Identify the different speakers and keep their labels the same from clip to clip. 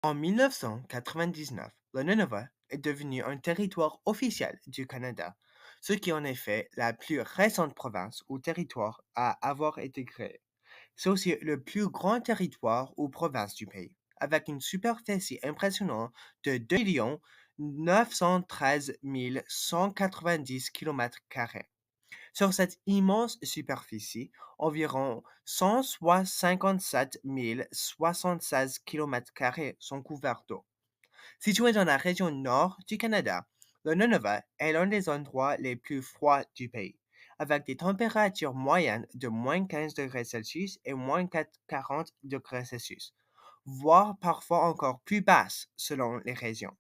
Speaker 1: En 1999, le Nunavut est devenu un territoire officiel du Canada, ce qui en est fait la plus récente province ou territoire à avoir été créé. C'est aussi le plus grand territoire ou province du pays, avec une superficie impressionnante de 2 913 190 km². Sur cette immense superficie, environ 157 076 km² sont couverts d'eau. Situé dans la région nord du Canada, le Nunavut est l'un des endroits les plus froids du pays, avec des températures moyennes de -15 °C et -40 °C, voire parfois encore plus basses selon les régions.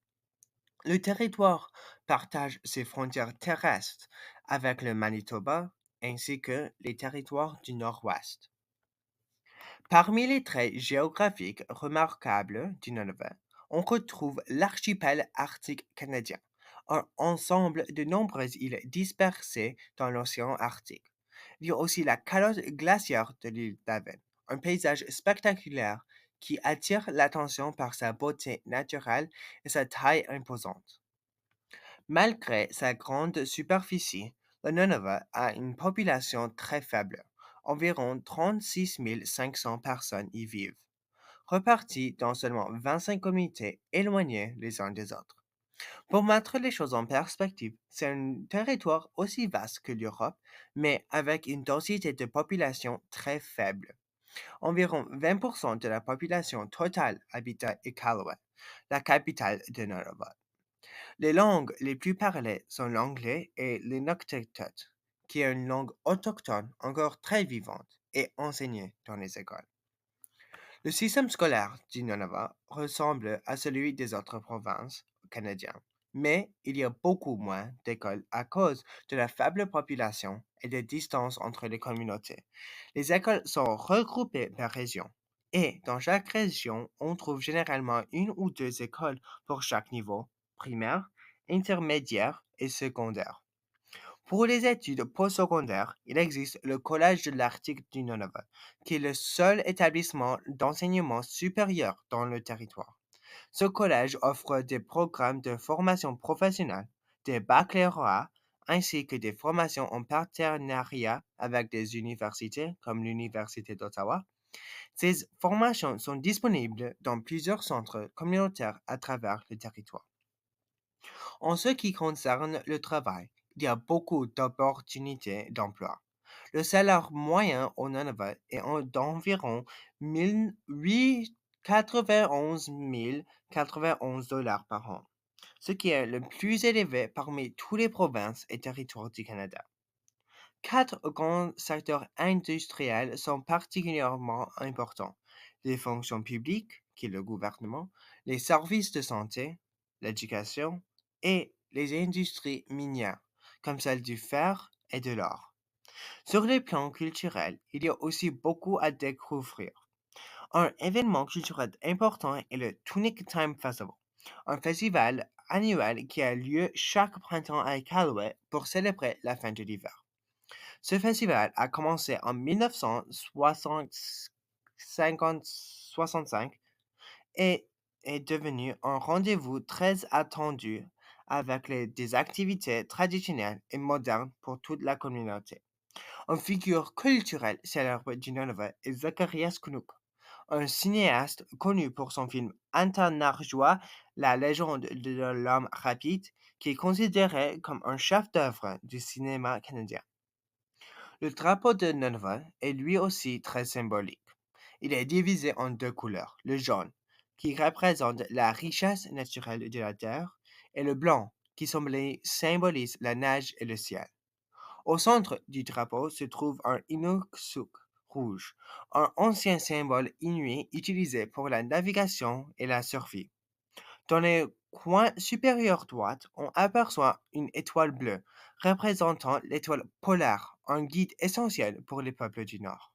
Speaker 1: Le territoire partage ses frontières terrestres avec le Manitoba ainsi que les territoires du Nord-Ouest. Parmi les traits géographiques remarquables du Nunavut, on retrouve l'archipel arctique canadien, un ensemble de nombreuses îles dispersées dans l'océan Arctique. Il y a aussi la calotte glaciaire de l'île d'Aven, un paysage spectaculaire qui attire l'attention par sa beauté naturelle et sa taille imposante. Malgré sa grande superficie, le Nunavut a une population très faible. Environ 36 500 personnes y vivent, reparties dans seulement 25 communautés éloignées les uns des autres. Pour mettre les choses en perspective, c'est un territoire aussi vaste que l'Europe, mais avec une densité de population très faible. Environ 20% de la population totale habite à Iqaluit, la capitale de Nunavut. Les langues les plus parlées sont l'anglais et l'inuktitut, qui est une langue autochtone encore très vivante et enseignée dans les écoles. Le système scolaire du Nunavut ressemble à celui des autres provinces canadiennes, mais il y a beaucoup moins d'écoles à cause de la faible population et des distances entre les communautés. Les écoles sont regroupées par région, et dans chaque région, on trouve généralement une ou deux écoles pour chaque niveau, primaire, intermédiaire et secondaire. Pour les études postsecondaires, il existe le Collège de l'Arctique du Nunavut, qui est le seul établissement d'enseignement supérieur dans le territoire. Ce collège offre des programmes de formation professionnelle, des baccalauréats, ainsi que des formations en partenariat avec des universités comme l'Université d'Ottawa. Ces formations sont disponibles dans plusieurs centres communautaires à travers le territoire. En ce qui concerne le travail, il y a beaucoup d'opportunités d'emploi. Le salaire moyen au Nunavut est d'environ 91 091 $ par an, ce qui est le plus élevé parmi toutes les provinces et territoires du Canada. Quatre grands secteurs industriels sont particulièrement importants: les fonctions publiques, qui est le gouvernement, les services de santé, l'éducation et les industries minières, comme celles du fer et de l'or. Sur le plan culturel, il y a aussi beaucoup à découvrir. Un événement culturel important est le Tunic Time Festival, un festival annuel qui a lieu chaque printemps à Iqaluit pour célébrer la fin de l'hiver. Ce festival a commencé en 1965 et est devenu un rendez-vous très attendu avec des activités traditionnelles et modernes pour toute la communauté. Une figure culturelle célèbre du Nunavut est Zacharias Kunuk, un cinéaste connu pour son film Antanarjois, la légende de l'homme rapide, qui est considéré comme un chef-d'œuvre du cinéma canadien. Le drapeau de Nunavut est lui aussi très symbolique. Il est divisé en deux couleurs, le jaune, qui représente la richesse naturelle de la terre, et le blanc, qui symbolise la neige et le ciel. Au centre du drapeau se trouve un Inukshuk rouge, un ancien symbole inuit utilisé pour la navigation et la survie. Dans le coin supérieur droit, on aperçoit une étoile bleue, représentant l'étoile polaire, un guide essentiel pour les peuples du Nord.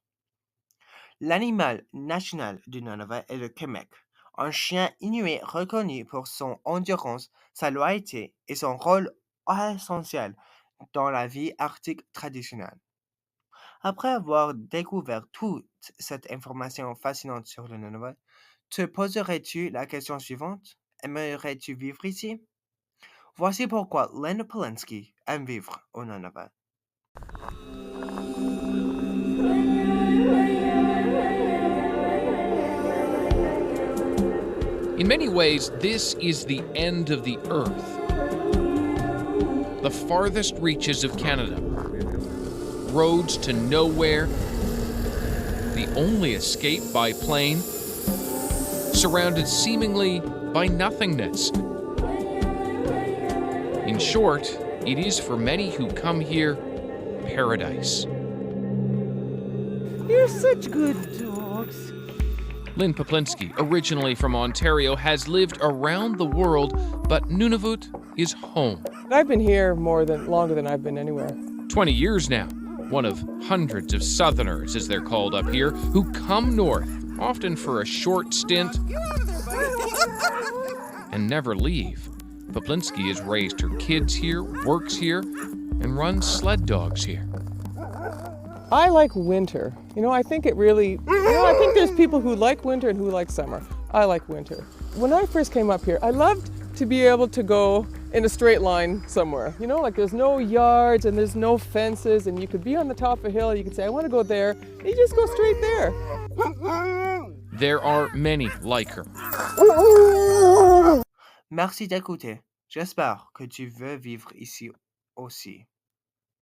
Speaker 1: L'animal national du Nunavut est le Kemek, un chien inuit reconnu pour son endurance, sa loyauté et son rôle essentiel dans la vie arctique traditionnelle. Après avoir découvert toute cette information fascinante sur le Nunavut, Te poserais-tu la question suivante? Aimerais-tu vivre ici? Voici pourquoi Lynn Polinsky aime vivre au Nunavut.
Speaker 2: In many ways, this is the end of the Earth. The farthest reaches of Canada. Roads to nowhere. The only escape by plane. Surrounded seemingly by nothingness. In short, it is for many who come here paradise.
Speaker 3: You're such good dogs.
Speaker 2: Lynn Poplinski, originally from Ontario, has lived around the world, but Nunavut is home.
Speaker 3: I've been here longer than I've been anywhere.
Speaker 2: 20 years now, one of hundreds of Southerners, as they're called up here, who come north, often for a short stint, and never leave. Poplinski has raised her kids here, works here, and runs sled dogs here.
Speaker 3: I like winter. I think it really, I think there's people who like winter and who like summer. I like winter. When I first came up here, I loved to be able to go in a straight line somewhere. Like there's no yards and there's no fences and you could be on the top of a hill, you could say, I want to go there, and you just go straight there.
Speaker 2: There are many like her.
Speaker 1: Merci d'écouter. J'espère que tu veux vivre ici aussi.